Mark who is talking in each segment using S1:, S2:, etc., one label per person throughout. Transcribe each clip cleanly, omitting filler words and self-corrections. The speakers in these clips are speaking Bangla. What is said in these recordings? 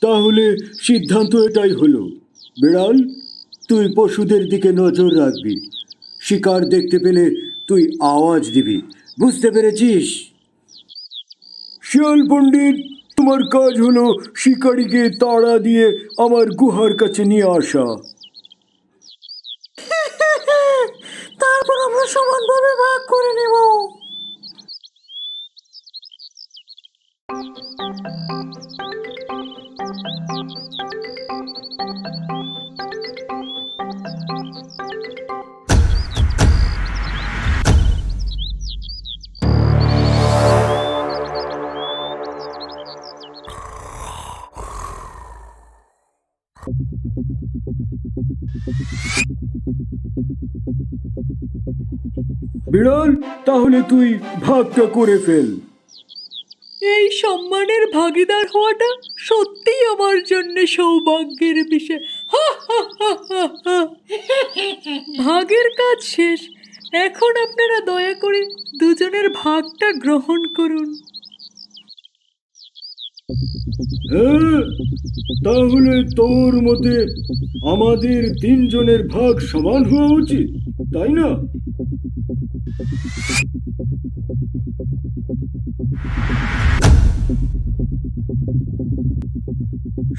S1: তাহলে সিদ্ধান্ত এটাই হলো, বিড়াল তুই পশুদের দিকে নজর রাখবি, শিকার দেখতে পেলে তুই আওয়াজ দিবি, বুঝতে পেরেছিস? শিয়াল পণ্ডিত, তোমার কাজ হলো শিকারীকে তাড়া দিয়ে আমার গুহার কাছে নিয়ে আসা।
S2: তারপর আমরা সমানভাবে ভাগ করে নেব।
S1: বিড়াল, তাহলে তুই ভাগটা করে ফেল।
S3: এই সম্মানের ভাগীদার হওয়াটা সত্যিই আমার জন্য সৌভাগ্যের বিষয়। হা, হা, হা, হা, হা। ভাগের কাজ শেষ, এখন আপনারা দয়া করে দুজনের ভাগটা গ্রহণ করুন।
S1: হ্যাঁ, তাহলে তোর মতে আমাদের তিনজনের ভাগ সমান হওয়া উচিত, তাই না?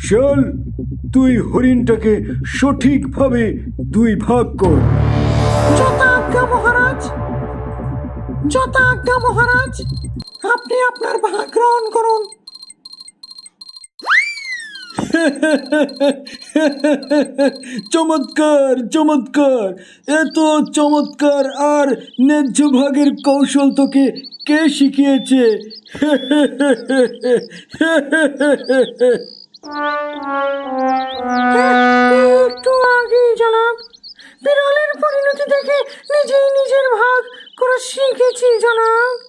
S1: চল, তুই হরিণটাকে সঠিকভাবে দুই ভাগ কর।
S2: যথাজ্ঞা মহারাজ, যথাজ্ঞা মহারাজ, আপনি আপনার ভাগ গ্রহণ করুন।
S1: চমৎকার চমৎকার, এত চমৎকার আর ন্যায্য ভাগের কৌশল তোকে কে শিখিয়েছে?
S2: একটু আগেই জনাব, বিড়ালের পরিণতি দেখে নিজেই নিজের ভাগ করা শিখেছি জনাব।